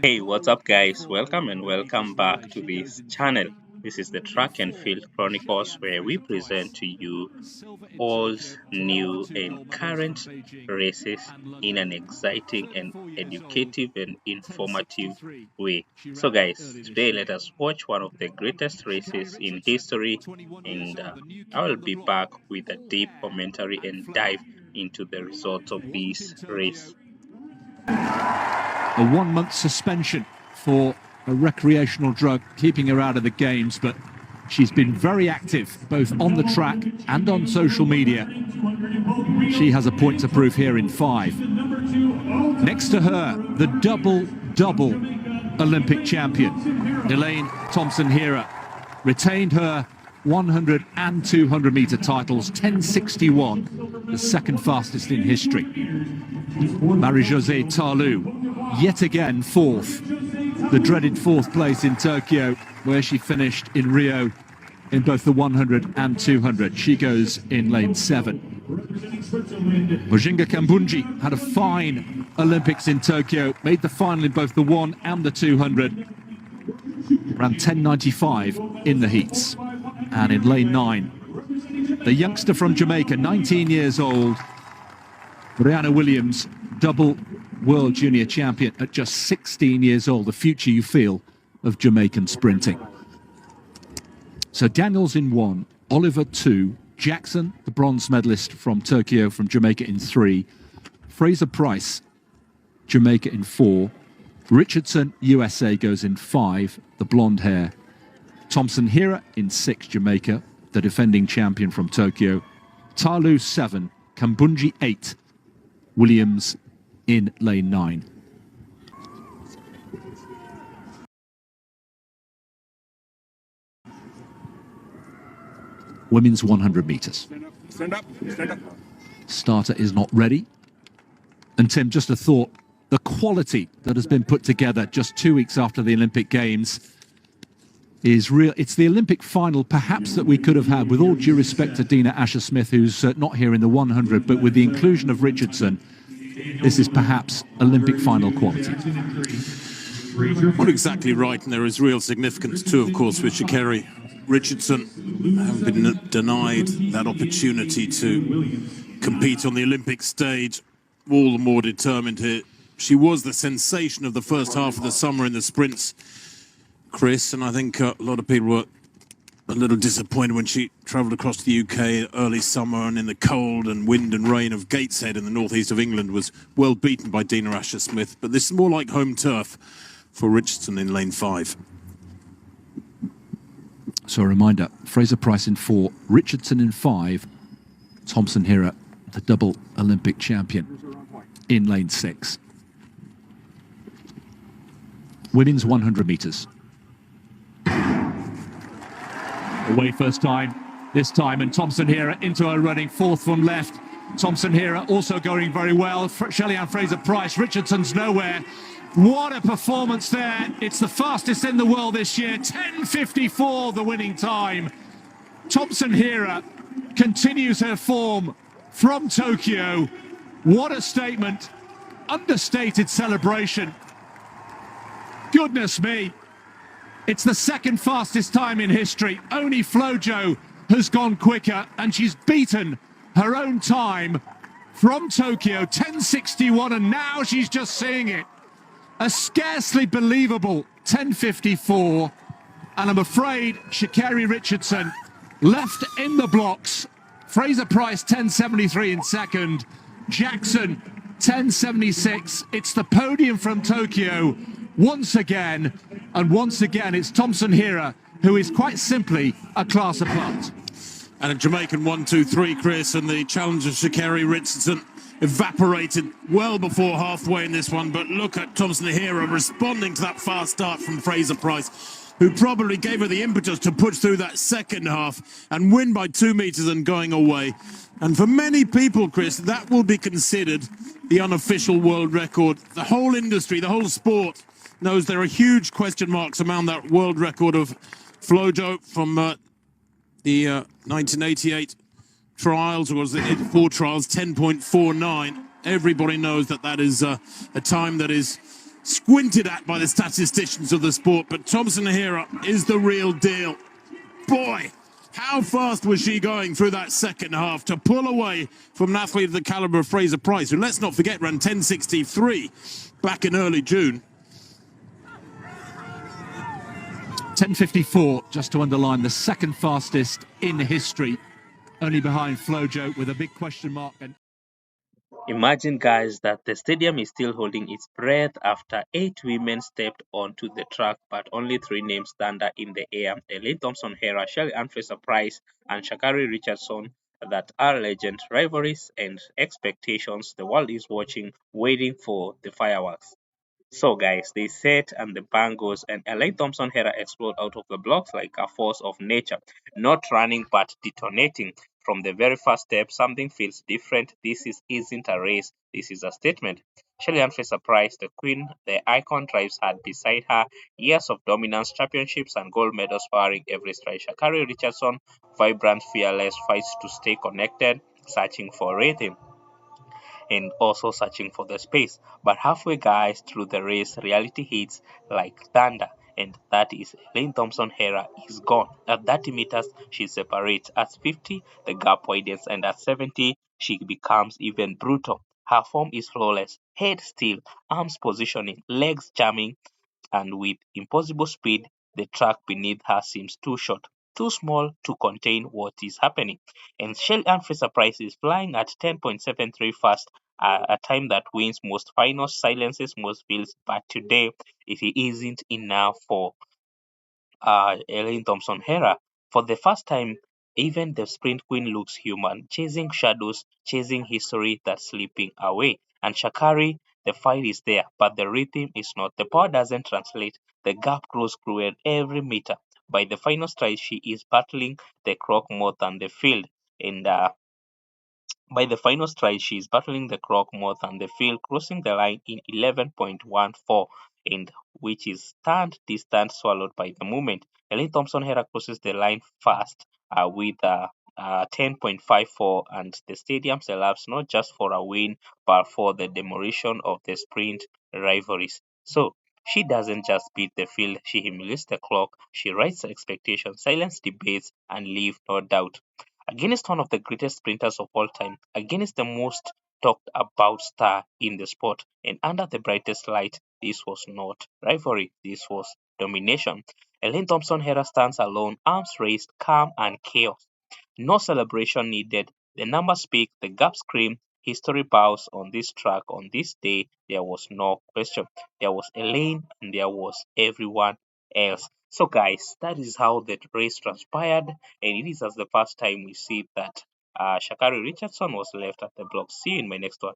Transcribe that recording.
Hey, what's up, guys? Welcome and welcome back to this channel. This is the Track and Field Chronicles, where we present to you all new and current races in an exciting and educative and informative way. So, guys, today let us watch one of the greatest races in history, and I will be back with a deep commentary and dive into the results of this race. A 1-month suspension for a recreational drug, keeping her out of the games, but she's been very active both on the track and on social media. She has a point to prove here in 5. Next to her, the double Olympic champion, Elaine Thompson-Herah, retained her 100 and 200 metre titles, 10:61, the second fastest in history. Marie-Josée Tarlou, yet again fourth, the dreaded 4th place in Tokyo, where she finished in Rio in both the 100 and 200. She goes in lane 7. Mujinga Kambunji had a fine Olympics in Tokyo, made the final in both the 1 and the 200, ran 10:95 in the heats. And in lane 9, the youngster from Jamaica, 19 years old, Brianna Williams, double world junior champion at just 16 years old, the future, you feel, of Jamaican sprinting. So Daniels in 1, Oliver 2, Jackson, the bronze medalist from Tokyo, from Jamaica, in 3, Fraser-Pryce, Jamaica, in 4, Richardson, USA, goes in 5, the blonde hair, Thompson-Herah in 6, Jamaica, the defending champion from Tokyo, Tarlou 7, Kambunji 8, Williams in lane 9. Women's 100 metres. Stand up. Starter is not ready. And Tim, just a thought, the quality that has been put together just 2 weeks after the Olympic Games is real. It's the Olympic final, perhaps, that we could have had, with all due respect to Dina Asher-Smith, who's not here in the 100, but with the inclusion of Richardson, this is perhaps Olympic final quality. Well, exactly right, and there is real significance too, of course, with Sha'carri Richardson having been denied that opportunity to compete on the Olympic stage. All the more determined here. She was the sensation of the first half of the summer in the sprints, Chris, and I think a lot of people were a little disappointed when she travelled across the UK early summer and in the cold and wind and rain of Gateshead in the northeast of England was well beaten by Dina Asher-Smith. But this is more like home turf for Richardson in lane 5. So a reminder, Fraser-Pryce in 4, Richardson in 5, Thompson-Herah, the double Olympic champion, in lane 6. Women's 100 metres. Away first time, this time, and Thompson-Herah into her running, 4th from left. Thompson-Herah also going very well. Shelly-Ann Fraser-Pryce, Richardson's nowhere. What a performance there. It's the fastest in the world this year, 10:54 the winning time. Thompson-Herah continues her form from Tokyo. What a statement. Understated celebration. Goodness me. It's the second fastest time in history. Only Flojo has gone quicker, and she's beaten her own time from Tokyo, 10:61, and now she's just seeing it. A scarcely believable 10:54, and I'm afraid Sha'carri Richardson left in the blocks. Fraser-Pryce 10:73 in second, Jackson 10:76. It's the podium from Tokyo once again, and once again it's Thompson-Herah who is quite simply a class apart. And a Jamaican 1-2-3, Chris, and the challenge of Sha'carri Richardson evaporated well before halfway in this one. But look at Thompson-Herah responding to that fast start from Fraser-Pryce, who probably gave her the impetus to push through that second half and win by 2 meters and going away. And for many people, Chris, that will be considered the unofficial world record. The whole industry, the whole sport knows there are huge question marks around that world record of Flojo from the 1988 trials, or was it 84 trials, 10.49. Everybody knows that that is a time that is squinted at by the statisticians of the sport, but Thompson-Herah is the real deal. Boy, how fast was she going through that second half to pull away from an athlete of the caliber of Fraser-Pryce, who, let's not forget, ran 10.63 back in early June. 10.54, just to underline, the second fastest in history, only behind Flojo with a big question mark. And Imagine, guys, that the stadium is still holding its breath after 8 women stepped onto the track, but only 3 names stand out in the air: Elain Thompson-Herah, Shelly-Ann Fraser-Pryce, and Sha'carri Richardson, that are legend, rivalries, and expectations. The world is watching, waiting for the fireworks. So guys, they set and the bang goes, and Elaine Thompson-Herah explode out of the blocks like a force of nature, not running but detonating. From the very first step, something feels different. Isn't a race, this is a statement. Shelly-Ann Fraser-Pryce, the queen, the icon, drives hard beside her. Years of dominance, championships, and gold medals powering every stride. Sha'carri Richardson, vibrant, fearless, fights to stay connected, searching for rhythm and also searching for the space. But halfway, guys, through the race, reality hits like thunder, and that is Elaine Thompson-Herah is gone. At 30 meters, she separates. At 50, the gap widens, and at 70, she becomes even brutal. Her form is flawless, head still, arms positioning, legs jamming, and with impossible speed, the track beneath her seems too short, too small to contain what is happening. And Shelly-Ann Fraser-Pryce is flying at 10.73 fast, a time that wins most finals, silences most fields, but today it isn't enough for Elaine Thompson-Herah. For the first time, even the sprint queen looks human, chasing shadows, chasing history that's slipping away. And Sha'carri, the fight is there, but the rhythm is not. The power doesn't translate. The gap grows cruel every meter. By the final stride, she is battling the clock more than the field. And by the final stride, she is battling the clock more than the field, crossing the line in 11.14, and which is stand distance swallowed by the moment. Elaine Thompson-Herah crosses the line fast with 10.54, and the stadium elapsed not just for a win, but for the demolition of the sprint rivalries. So she doesn't just beat the field, she humiliates the clock, she writes expectations, silence debates, and leave no doubt. Against one of the greatest sprinters of all time, against the most talked about star in the sport, and under the brightest light, this was not rivalry, this was domination. Elaine Thompson-Herah stands alone, arms raised, calm and chaos. No celebration needed. The numbers speak, the gap scream, history bows on this track. On this day, there was no question. There was Elaine and there was everyone else. So, guys, that is how the race transpired, and it is as the first time we see that Sha'carri Richardson was left at the block. See you in my next one.